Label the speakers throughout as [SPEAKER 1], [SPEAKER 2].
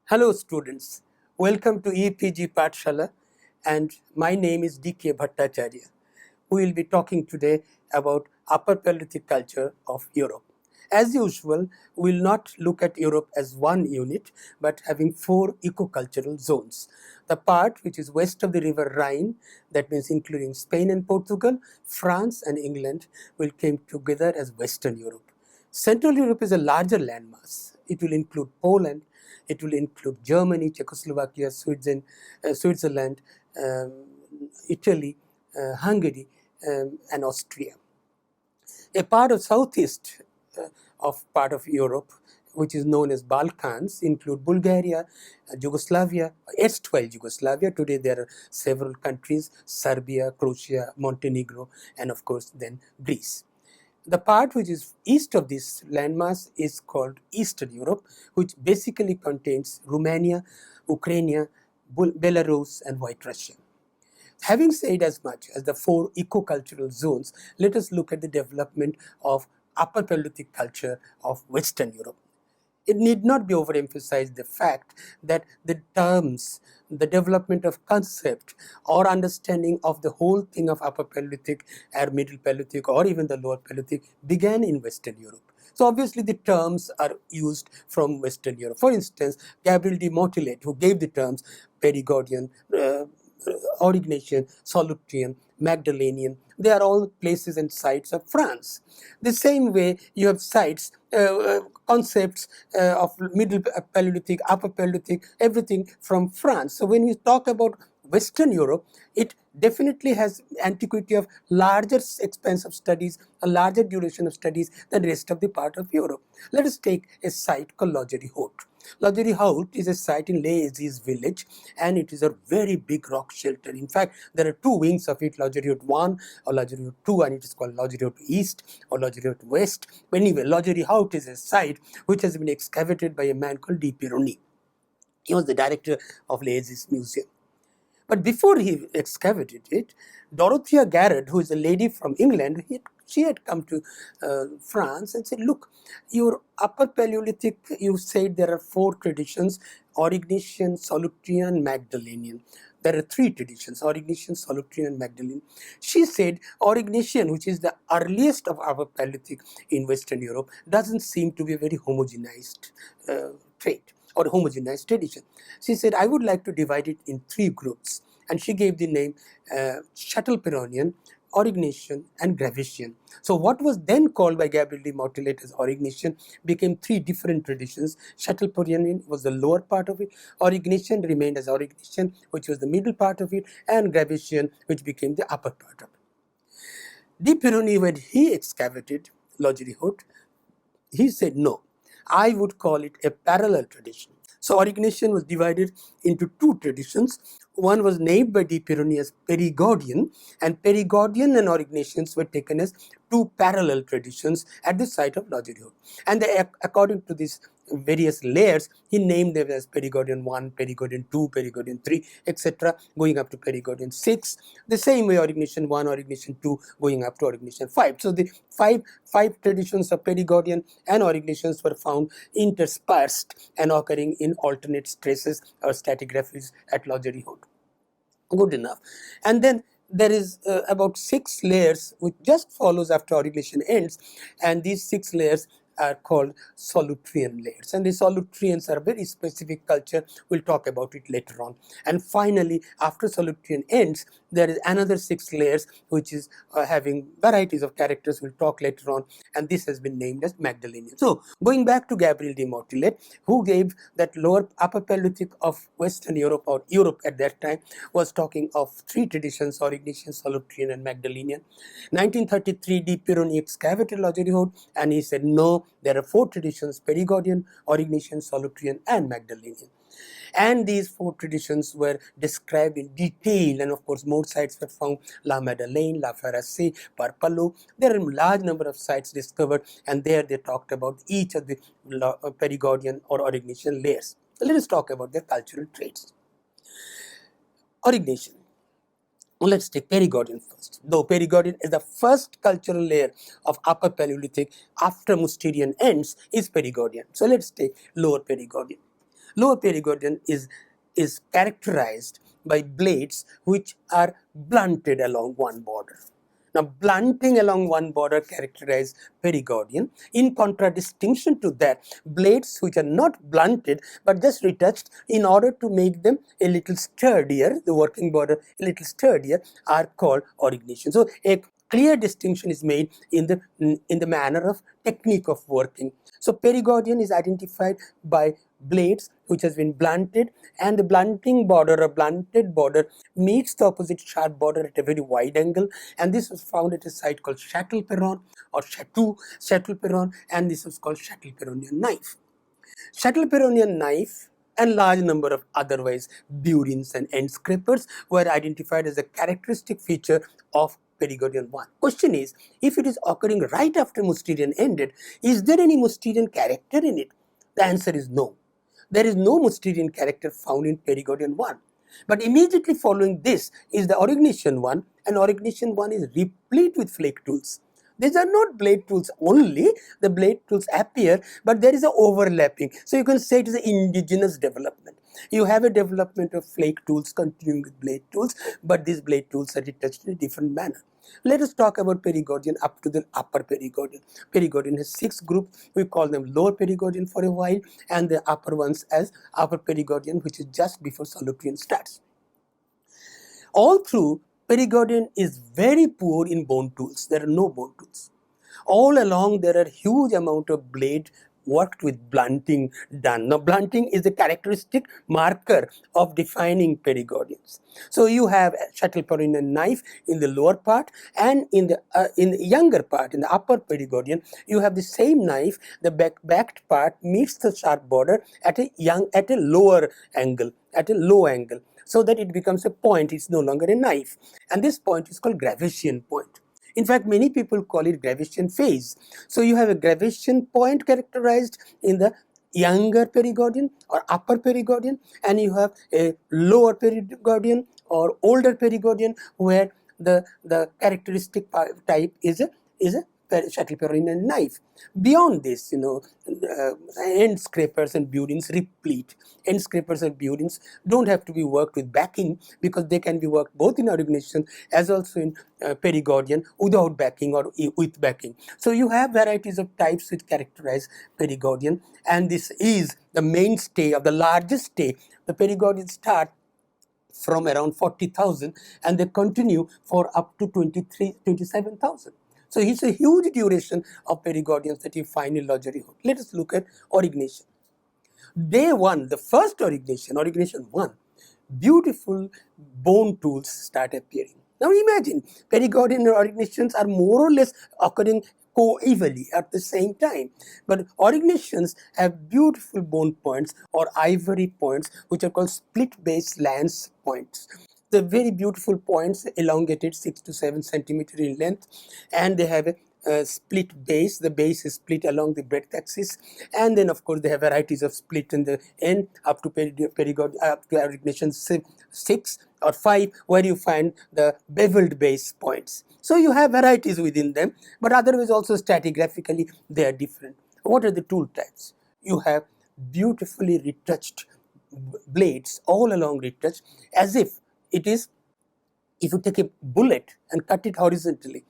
[SPEAKER 1] Hello students, welcome to EPG Pathshala and my name is D.K. Bhattacharya. We will be talking today about Upper Paleolithic culture of Europe. As usual, we will not look at Europe as one unit but having four ecocultural zones. The part which is west of the river Rhine, that means including Spain and Portugal, France and England will come together as Western Europe. Central Europe is a larger landmass. It will include Poland, it will include Germany, Czechoslovakia, Switzerland, Italy, Hungary, and Austria. A part of southeast part of Europe, which is known as Balkans, include Bulgaria, Yugoslavia, erstwhile Yugoslavia. Today there are several countries: Serbia, Croatia, Montenegro, and of course then Greece. The part which is east of this landmass is called Eastern Europe, which basically contains Romania, Ukraine, Belarus, and White Russia. Having said as much as the four ecocultural zones, let us look at the development of Upper Paleolithic culture of Western Europe. It need not be overemphasized the fact that the terms, the development of concept or understanding of the whole thing of Upper Paleolithic or Middle Paleolithic or even the Lower Paleolithic began in Western Europe. So obviously the terms are used from Western Europe. For instance, Gabriel de Motilet, who gave the terms Perigordian, Aurignacian, Solutrean, Magdalenian, they are all places and sites of France. The same way you have sites, concepts of Middle Paleolithic, Upper Paleolithic, everything from France. So when we talk about Western Europe, it definitely has antiquity of larger expense of studies, a larger duration of studies than the rest of the part of Europe. Let us take a site called Loggery Haute. Loggery Haute is a site in Les Aziz village and it is a very big rock shelter. In fact, there are two wings of it, Loggery Haute 1 or Loggery Haute 2, and it is called Loggery Haute East or Loggery Haute West. Anyway, Loggery Haute is a site which has been excavated by a man called D. Pironi. He was the director of Les Aziz Museum. But before he excavated it, Dorothea Garrett, who is a lady from England, she had come to France and said, look, your Upper Paleolithic, you said there are four traditions: Aurignacian, Solutrean, Magdalenian. There are three traditions: Aurignacian, Solutrean, and Magdalenian. She said Aurignacian, which is the earliest of Upper Paleolithic in Western Europe, doesn't seem to be a very homogenized trait or homogenized tradition. She said, I would like to divide it in three groups. And she gave the name Châtelperronian, Aurignacian, and Gravician. So what was then called by Gabriel de Motilet as Aurignacian became three different traditions. Châtelperronian was the lower part of it, Aurignacian remained as Aurignacian, which was the middle part of it, and Gravician, which became the upper part of it. De Pironi, when he excavated Loggery Haute, he said, no, I would call it a parallel tradition. So Aurignacian was divided into two traditions. One was named by D. Pironi as Perigordian, and Perigordian and Aurignacians were taken as two parallel traditions at the site of Loggery Haute. And according to these various layers, he named them as Perigordian 1, Perigordian 2, Perigordian 3, etc., going up to Perigordian 6. The same way Aurignacian 1, Aurignacian 2, going up to Aurignacian 5. So the five traditions of Perigordian and Aurignacians were found interspersed and occurring in alternate traces or stratigraphies at Loggery Haute. Good enough. And then there is about 6 layers which just follows after Aurignacian ends, and these 6 layers are called Solutrean layers, and the Solutreans are a very specific culture. We'll talk about it later on. And finally, after Solutrean ends, there is another 6 layers which is having varieties of characters. We'll talk later on, and this has been named as Magdalenian. So going back to Gabriel de Motilet, who gave that lower Upper Paleolithic of Western Europe, or Europe at that time, was talking of 3 traditions: Aurignacian, Solutrean, and Magdalenian. 1933, D. Pironi excavated Loggery Haute, and he said, no, there are 4 traditions: Perigordian, Aurignacian, Solutrean, and Magdalenian. And these 4 traditions were described in detail, and of course more sites were found: La Madeleine, La Farassé, Parpallo. There are a large number of sites discovered, and there they talked about each of the Perigordian or Aurignacian layers. Let us talk about their cultural traits. Aurignacian. Well, let's take Perigordian first. Though Perigordian is the first cultural layer of Upper Paleolithic after Mousterian ends, is Perigordian. So let's take Lower Perigordian. Lower perigordian is characterized by blades which are blunted along one border. Now, blunting along one border characterize perigordian. In contradistinction to that, blades which are not blunted but just retouched in order to make them a little sturdier, the working border a little sturdier, are called orignation. So, a clear distinction is made in the manner of technique of working. So, perigordian is identified by blades which has been blunted, and the blunting border or blunted border meets the opposite sharp border at a very wide angle, and this was found at a site called Châtelperron or Châtelperron, and this was called Châtelperronian knife. Châtelperronian knife and large number of otherwise burins and end scrapers were identified as a characteristic feature of perigordian 1. Question is, if it is occurring right after Mousterian ended, is there any Mousterian character in it? The answer is no. There is no Mousterian character found in perigordian 1. But immediately following this is the orignation 1, and orignation 1 is replete with flake tools. These are not blade tools only, the blade tools appear, but there is an overlapping. So you can say it is an indigenous development. You have a development of flake tools continuing with blade tools, but these blade tools are detached in a different manner. Let us talk about perigordian up to the upper perigordian. Perigordian has 6 groups. We call them lower perigordian for a while, and the upper ones as upper perigordian, which is just before Solutrean starts. All through, perigordian is very poor in bone tools. There are no bone tools. All along, there are huge amount of blade worked with blunting done. Now, blunting is the characteristic marker of defining perigordians. So, you have a Châtelperronian knife in the lower part, and in the younger part, in the upper perigordian, you have the same knife. The backed part meets the sharp border at a lower angle, at a low angle, so that it becomes a point. It's no longer a knife, and this point is called gravation point. In fact, many people call it gravation phase. So you have a gravation point characterized in the younger perigordian or upper perigordian, and you have a lower perigordian or older perigordian where the characteristic type is a Châtelperronian knife. Beyond this, end scrapers and burins replete. End scrapers and burins don't have to be worked with backing, because they can be worked both in orignation as also in perigordian without backing or with backing. So you have varieties of types which characterize perigordian, and this is the mainstay of the largest stay. The perigordians start from around 40,000 and they continue for up to 27,000. So it's a huge duration of perigordians that you find in Lodgery. Let us look at orignation. Day 1, the first orignation 1, beautiful bone tools start appearing. Now imagine, perigordian orignations are more or less occurring coevally at the same time. But orignations have beautiful bone points or ivory points, which are called split base lance points. The very beautiful points, elongated 6 to 7 centimeters in length, and they have a split base. The base is split along the breadth axis, and then of course they have varieties of split in the end up to up to orignation 6 or 5, where you find the beveled base points. So you have varieties within them, but otherwise also stratigraphically they are different. What are the tool types? You have beautifully retouched blades, all along retouched, as if it is, if you take a bullet and cut it horizontally,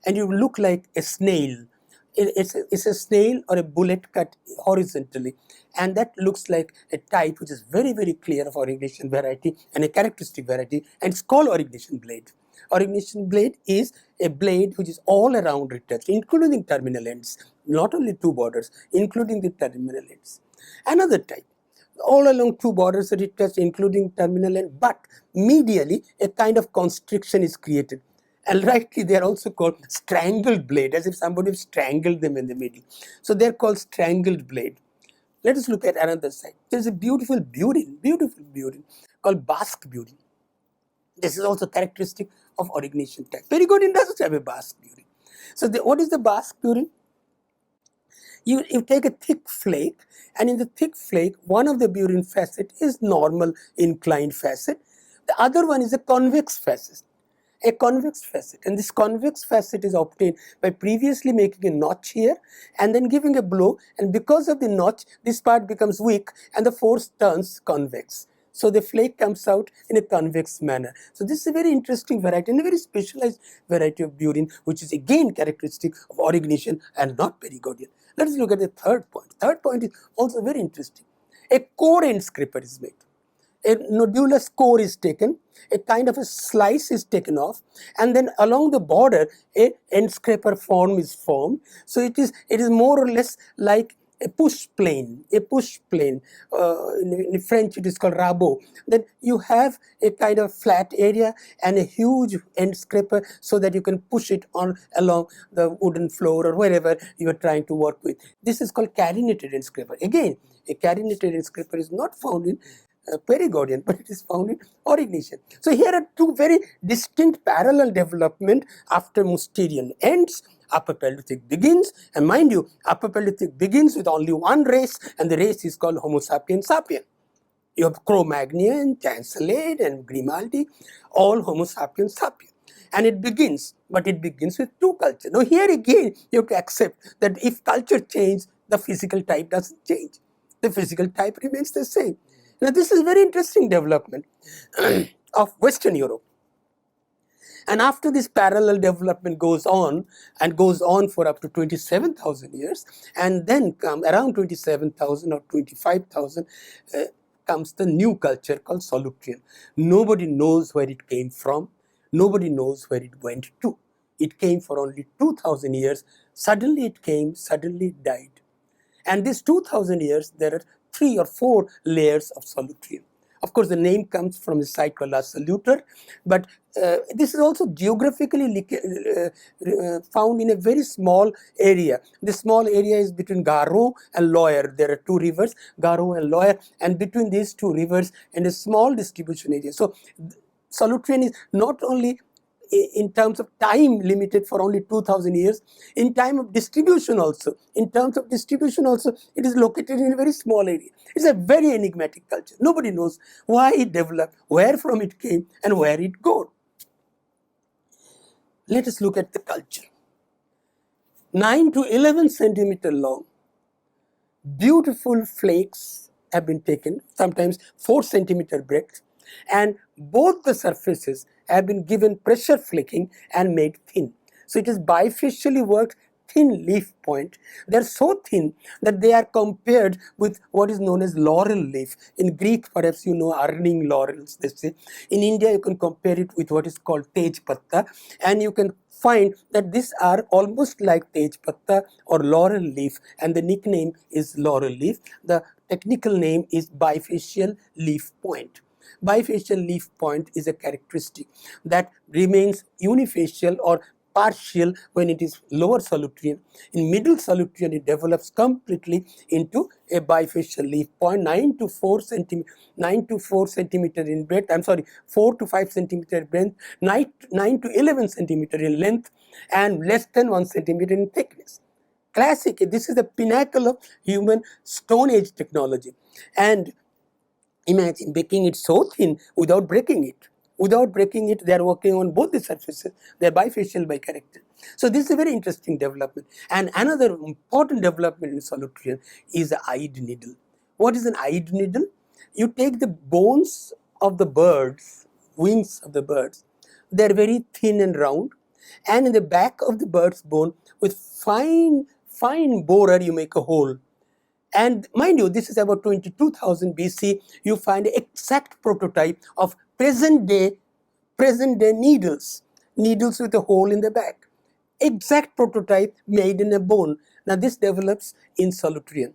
[SPEAKER 1] and you look like a snail. It's a snail or a bullet cut horizontally, and that looks like a type which is very, very clear of orignation variety and a characteristic variety, and it's called orignation blade. Orignation blade is a blade which is all around retouched, including terminal ends, not only 2 borders, including the terminal ends. Another type, all along 2 borders are retouched, including terminal end, but medially a kind of constriction is created. And rightly, they are also called strangled blade, as if somebody strangled them in the middle. So they are called strangled blade. Let us look at another side. There is a beautiful burin called Basque burin. This is also characteristic of orignation type. Perigordian doesn't have a Basque burin. So what is the Basque burin? You take a thick flake, and in the thick flake, one of the burin facet is normal inclined facet. The other one is a convex facet. A convex facet, and this convex facet is obtained by previously making a notch here and then giving a blow, and because of the notch this part becomes weak and the force turns convex. So the flake comes out in a convex manner. So this is a very interesting variety and a very specialized variety of burine, which is again characteristic of Aurignacian and not Perigordian. Let us look at the third point. Third point is also very interesting. A core end scraper is made. A nodulous core is taken, a kind of a slice is taken off, and then along the border a end scraper form is formed. So it is more or less like a push plane. In French it is called rabot. Then you have a kind of flat area and a huge end scraper so that you can push it on along the wooden floor or wherever you are trying to work with. This is called carinated end scraper. Again, a carinated end scraper is not found in Perigordian, but it is found in Aurignacian. So here are two very distinct parallel development after Mousterian ends. Upper Paleolithic begins, and mind you, Upper Paleolithic begins with only one race, and the race is called Homo sapiens sapiens. You have Cro-Magnon, Chancelade, and Grimaldi, all Homo sapiens sapiens. And it begins, but it begins with two cultures. Now here again, you have to accept that if culture changes, the physical type doesn't change. The physical type remains the same. Now this is a very interesting development of Western Europe. And after this parallel development goes on for up to 27,000 years, and then around 27,000 or 25,000 comes the new culture called Solutrean. Nobody knows where it came from. Nobody knows where it went to. It came for only 2,000 years. Suddenly it came, suddenly it died. And these 2,000 years, there are 3 or 4 layers of Solutrean. Of course, the name comes from a site called La Solutre, but this is also geographically found in a very small area. This small area is between Garonne and Loire. There are 2 rivers, Garonne and Loire, and between these 2 rivers and a small distribution area. So, Solutrean is not only in terms of time limited for only 2,000 years, in time of distribution also. In terms of distribution also, it is located in a very small area. It's a very enigmatic culture. Nobody knows why it developed, where from it came, and where it goes. Let us look at the culture. 9 to 11 centimeter long, beautiful flakes have been taken, sometimes 4 centimeter breadth, and both the surfaces have been given pressure flaking and made thin. So it is bifacially worked thin leaf point. They are so thin that they are compared with what is known as laurel leaf. In Greek, perhaps you know earning laurels, they say. In India, you can compare it with what is called tej patta, and you can find that these are almost like tej patta or laurel leaf, and the nickname is laurel leaf. The technical name is bifacial leaf point. Bifacial leaf point is a characteristic that remains unifacial or partial when it is lower Solutrean. In middle Solutrean, it develops completely into a bifacial leaf point, 9 to 4 centimeter in breadth. I'm sorry, 4 to 5 centimeter breadth, 9 to 11 centimeter in length, and less than 1 centimeter in thickness. Classic. This is the pinnacle of human Stone Age technology. And imagine making it so thin without breaking it. Without breaking it, they are working on both the surfaces. They are bifacial by character. So this is a very interesting development. And another important development in Solutrean is the eyed needle. What is an eyed needle? You take the bones of the birds, wings of the birds. They are very thin and round. And in the back of the bird's bone, with fine borer, you make a hole. And mind you, this is about 22,000 BC. You find an exact prototype of present day needles with a hole in the back. Exact prototype made in a bone. Now this develops in Solutrean.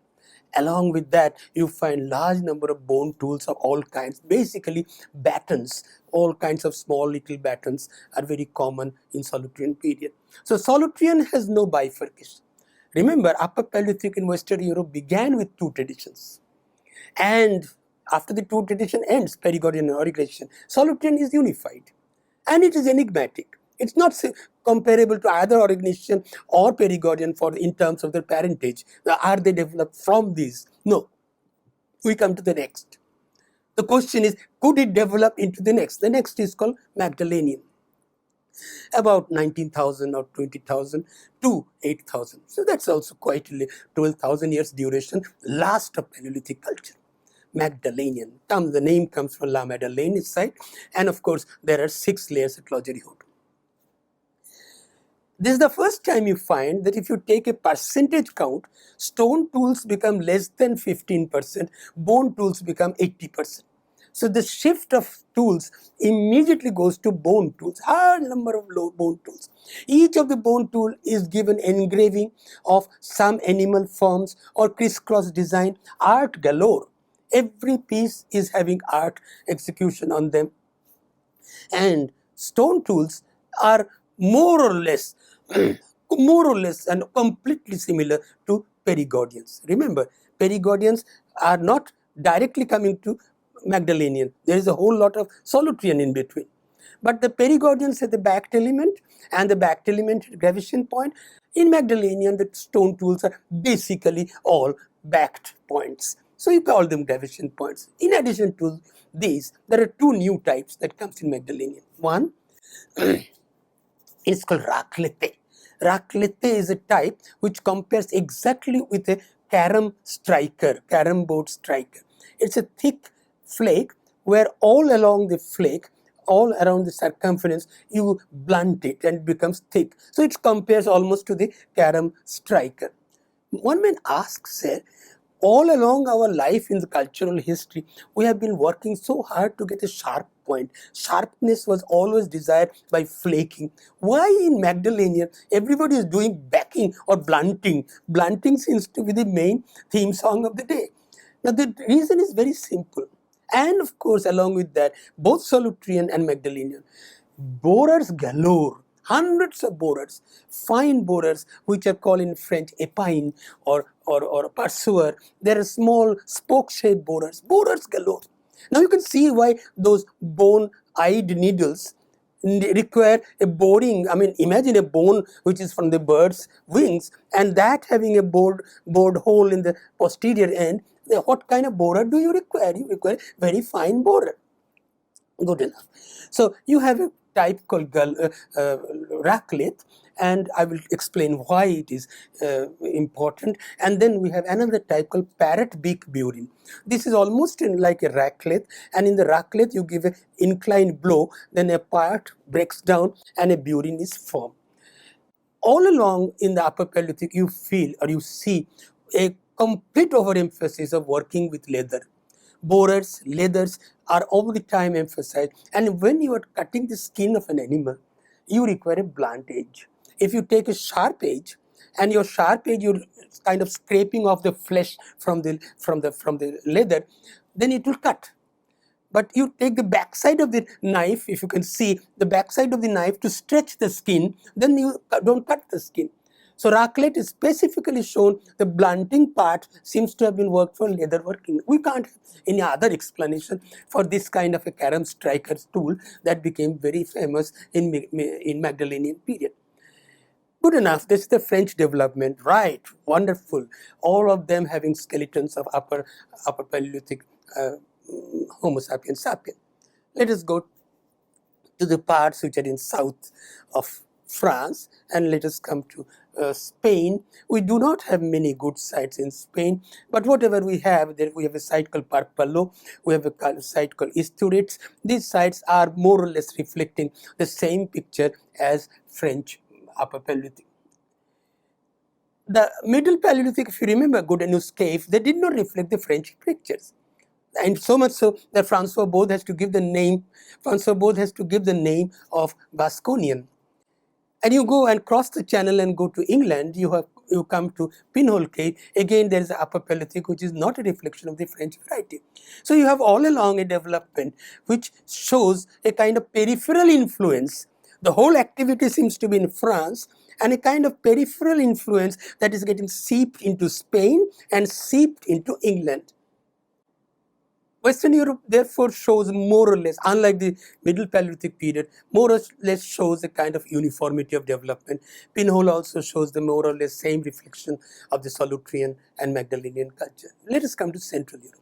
[SPEAKER 1] Along with that, you find large number of bone tools of all kinds, basically batons. All kinds of small little batons are very common in Solutrean period. So Solutrean has no bifurcation. Remember, Upper Paleolithic in Western Europe began with 2 traditions. And after the 2 tradition ends, Perigordian and Aurignacian, Solutrean is unified. And it is enigmatic. It's not comparable to either Aurignacian or Perigordian in terms of their parentage. Are they developed from these? No. We come to the next. The question is, could it develop into the next? The next is called Magdalenian. about 19,000 or 20,000 to 8,000. So that's also quite 12,000 years duration, last of Paleolithic culture. Magdalenian. The name comes from La Madeleine site, and of course there are 6 layers at Logeri-Hood. This is the first time you find that if you take a percentage count, stone tools become less than 15%, bone tools become 80%. So the shift of tools immediately goes to bone tools, high number of bone tools. Each of the bone tool is given engraving of some animal forms or crisscross design, art galore. Every piece is having art execution on them. And stone tools are more or less and completely similar to Perigordians. Remember, Perigordians are not directly coming to Magdalenian. There is a whole lot of Solutrean in between. But the Perigordians have the backed element, and the backed element gravation point. In Magdalenian, the stone tools are basically all backed points. So you call them gravation points. In addition to these, there are 2 new types that comes in Magdalenian. One, it's called raclette. Raclette is a type which compares exactly with a carom board striker. It's a thick flake where all along the flake, all around the circumference, you blunt it and it becomes thick. So it compares almost to the carom striker. One may ask, sir, all along our life in the cultural history, we have been working so hard to get a sharp point. Sharpness was always desired by flaking. Why in Magdalenian everybody is doing backing or blunting? Blunting seems to be the main theme song of the day. Now the reason is very simple. And of course, along with that, both Solutrean and Magdalenian, borers galore. Hundreds of borers, fine borers, which are called in French épine or pursuer. There are small spoke-shaped borers galore. Now you can see why those bone-eyed needles require a boring. I mean, imagine a bone which is from the bird's wings, and that having a bored hole in the posterior end. What kind of borer do you require? You require very fine borer. Good enough. So you have a type called raclette, and I will explain why it is important. And then we have another type called parrot beak burin. This is almost like a raclette, and in the raclette you give an inclined blow, then a part breaks down and a burin is formed. All along in the Upper Paleolithic, you feel or you see a complete overemphasis of working with leather. Borers, leathers are all the time emphasized, and when you are cutting the skin of an animal, you require a blunt edge. If you take a sharp edge, and your sharp edge you're kind of scraping off the flesh from the leather, then it will cut. But you take the backside of the knife, if you can see the backside of the knife to stretch the skin, then you don't cut the skin. So raclette is specifically shown the blunting part seems to have been worked for leather working. We can't have any other explanation for this kind of a carom striker tool that became very famous in Magdalenian period. Good enough, this is the French development, right, wonderful. All of them having skeletons of upper Paleolithic Homo sapiens sapien. Let us go to the parts which are in south of France, and let us come to Spain. We do not have many good sites in Spain, but whatever we have, there we have a site called Parpallo, we have a site called Isturiz. These sites are more or less reflecting the same picture as French Upper Paleolithic. The Middle Paleolithic, if you remember Goudenus Cave, they did not reflect the French pictures. And so much so that Francois Bode has to give the name of Vasconian. And you go and cross the channel and go to England, you come to Pinhole Cave. Again, there is an Upper Paleolithic which is not a reflection of the French variety. So you have all along a development which shows a kind of peripheral influence. The whole activity seems to be in France, and a kind of peripheral influence that is getting seeped into Spain and seeped into England. Western Europe therefore shows more or less, unlike the Middle Paleolithic period, more or less shows a kind of uniformity of development. Pinhole also shows the more or less same reflection of the Solutrean and Magdalenian culture. Let us come to Central Europe.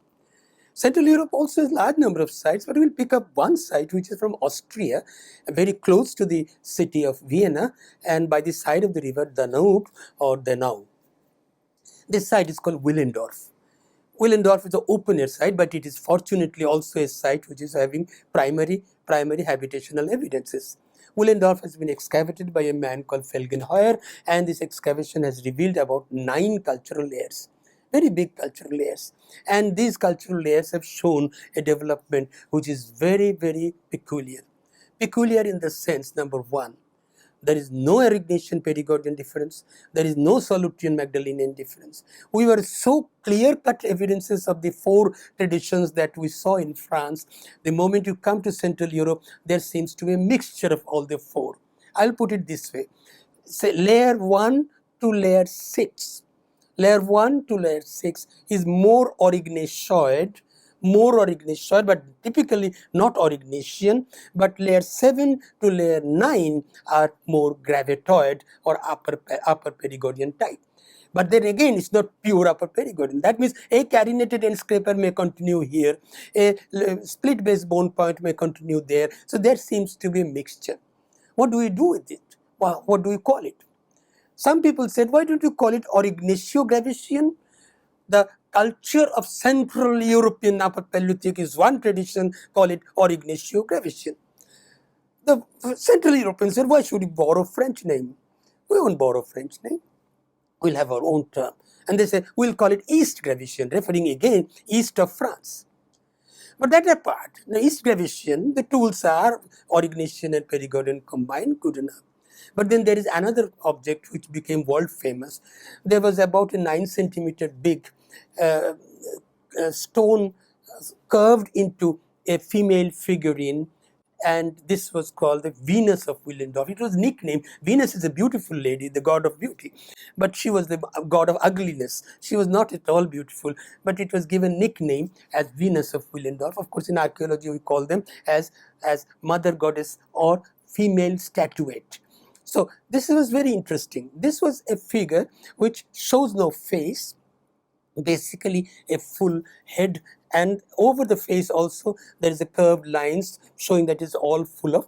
[SPEAKER 1] Central Europe also has a large number of sites, but we'll pick up one site which is from Austria, very close to the city of Vienna and by the side of the river Danube or Donau. This site is called Willendorf. Willendorf is an open-air site, but it is fortunately also a site which is having primary habitational evidences. Willendorf has been excavated by a man called Felgenheuer, and this excavation has revealed about 9 cultural layers, very big cultural layers. And these cultural layers have shown a development which is very, very peculiar. Peculiar in the sense, number one, there is no Erignatian Perigordian difference. There is no Solutrean Magdalenian difference. We were so clear-cut evidences of the 4 traditions that we saw in France. The moment you come to Central Europe, there seems to be a mixture of all the 4. I'll put it this way. Say layer 1 to layer 6. Layer 1 to layer 6 is more Aurignacoid, but typically not Aurignatian, but layer 7 to layer 9 are more gravitoid or upper Perigordian type. But then again, it's not pure upper Perigordian. That means a carinated end scraper may continue here, a split base bone point may continue there. So there seems to be a mixture. What do we do with it? Well, what do we call it? Some people said, why don't you call it Aurignatio-Gravitian? The culture of Central European Upper Paleolithic is one tradition, call it Aurignatio-Gravitian. The Central Europeans said, why should we borrow French name? We won't borrow French name. We'll have our own term. And they say, we'll call it East Gravitian, referring again east of France. But that apart, the East Gravitian, the tools are Aurignatian and Perigordian combined, good enough. But then there is another object which became world famous. There was about a 9 centimeter big stone curved into a female figurine, and this was called the Venus of Willendorf. It was nicknamed, Venus is a beautiful lady, the god of beauty, but she was the god of ugliness. She was not at all beautiful, but it was given nickname as Venus of Willendorf. Of course, in archaeology we call them as mother goddess or female statuette. So this was very interesting. This was a figure which shows no face, basically a full head, and over the face also there is a curved lines showing that is all full of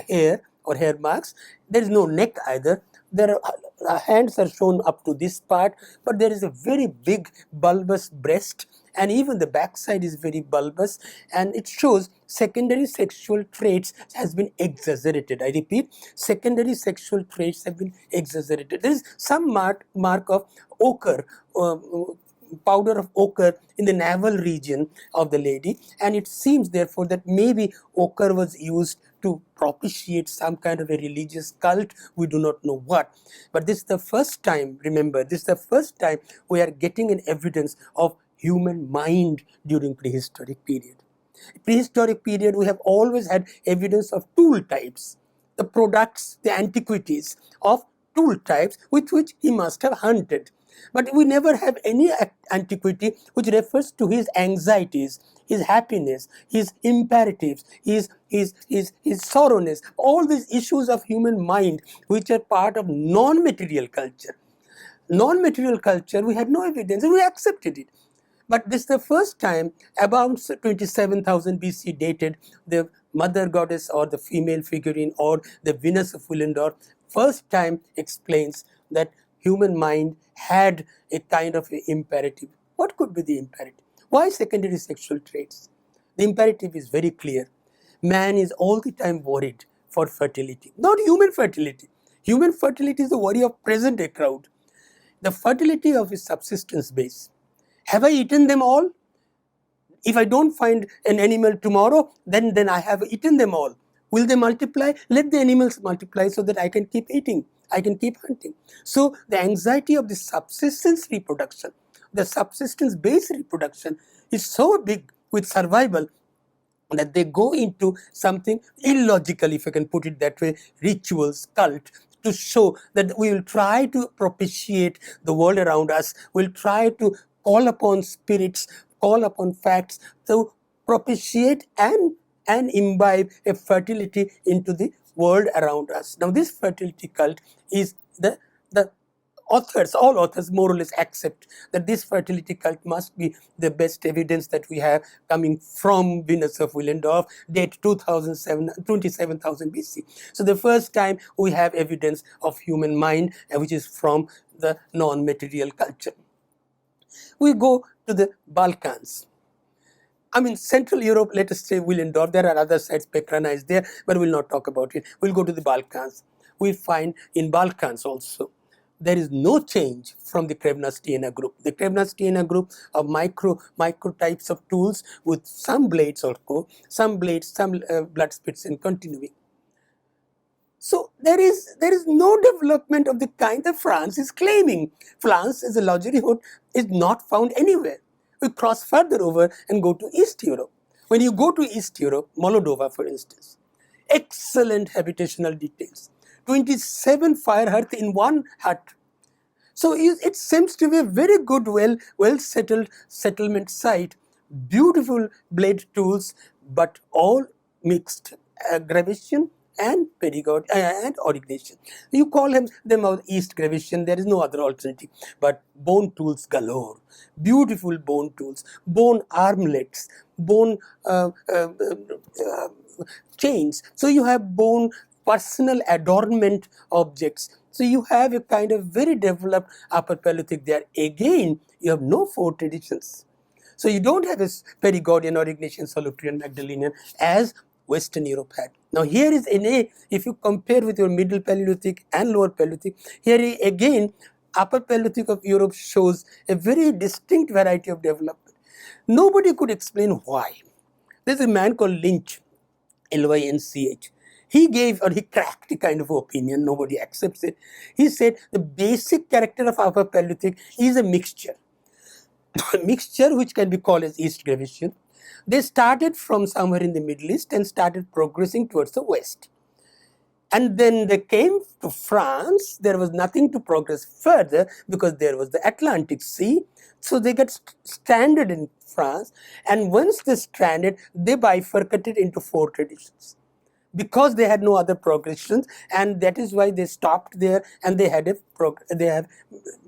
[SPEAKER 1] hair or hair marks. There is no neck either. Their hands are shown up to this part, but there is a very big bulbous breast, and even the backside is very bulbous, and it shows secondary sexual traits has been exaggerated. I repeat, secondary sexual traits have been exaggerated. There is some mark of ochre, powder of ochre in the navel region of the lady, and it seems therefore that maybe ochre was used to propitiate some kind of a religious cult, we do not know what. But this is the first time, remember, this is the first time we are getting an evidence of human mind during prehistoric period. Prehistoric period, we have always had evidence of tool types, the products, the antiquities of tool types with which he must have hunted. But we never have any antiquity which refers to his anxieties, his happiness, his imperatives, his sorrowness, all these issues of human mind which are part of non-material culture. Non-material culture, we had no evidence, and we accepted it. But this is the first time, about 27,000 BC dated, the mother goddess or the female figurine or the Venus of Willendorf first time explains that human mind had a kind of imperative. What could be the imperative? Why secondary sexual traits? The imperative is very clear. Man is all the time worried for fertility, not human fertility. Human fertility is the worry of present day crowd. The fertility of his subsistence base. Have I eaten them all? If I don't find an animal tomorrow, then I have eaten them all. Will they multiply? Let the animals multiply so that I can keep eating. I can keep hunting. So the anxiety of the subsistence reproduction, the subsistence based reproduction is so big with survival that they go into something illogical, if I can put it that way, rituals, cult, to show that we will try to propitiate the world around us, we'll try to call upon spirits, call upon facts to propitiate and imbibe a fertility into the world around us. Now this fertility cult is the all authors more or less accept that this fertility cult must be the best evidence that we have coming from Venus of Willendorf, date 27,000 BC. So the first time we have evidence of human mind, which is from the non-material culture. We go to the Balkans. I mean, Central Europe, let us say Willendorf, there are other sites, Pekrana is there, but we'll not talk about it. We'll go to the Balkans. We find in Balkans also, there is no change from the Krevna-Stiena group. The Krevna-Stiena group of micro types of tools with some blades also, some blood spits and continuing. So there is no development of the kind that France is claiming. France as a luxury hood is not found anywhere. We cross further over and go to East Europe. When you go to East Europe, Moldova for instance, excellent habitational details. 27 fire hearths in one hut. So it seems to be a very good, well settled settlement site. Beautiful blade tools, but all mixed gravation and pedagogy and origination. You call them East gravation, there is no other alternative. But bone tools galore, beautiful bone tools, bone armlets, bone chains. So you have bone personal adornment objects. So you have a kind of very developed Upper Paleolithic there. Again, you have no four traditions. So you don't have a Perigordian or Ignatian, Solutrean, Magdalenian as Western Europe had. Now here is if you compare with your Middle Paleolithic and Lower Paleolithic, here again Upper Paleolithic of Europe shows a very distinct variety of development. Nobody could explain why. There's a man called Lynch, Lynch. He cracked a kind of opinion, nobody accepts it. He said the basic character of Upper Paleolithic is a mixture. A mixture which can be called as East gravation. They started from somewhere in the Middle East and started progressing towards the West. And then they came to France. There was nothing to progress further because there was the Atlantic Sea. So they got stranded in France. And once they stranded, they bifurcated into four traditions, because they had no other progressions, and that is why they stopped there and they have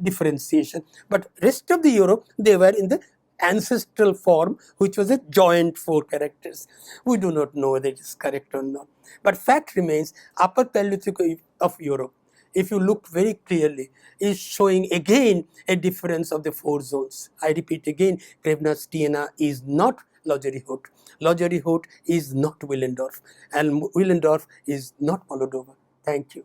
[SPEAKER 1] differentiation. But rest of the Europe, they were in the ancestral form, which was a joint four characters. We do not know whether it is correct or not. But fact remains, Upper Paleolithic of Europe, if you look very clearly, is showing again a difference of the four zones. I repeat again, Krevna-Stiena is not luxury hood. Luxury hood is not Willendorf, and Willendorf is not Moldova. Thank you.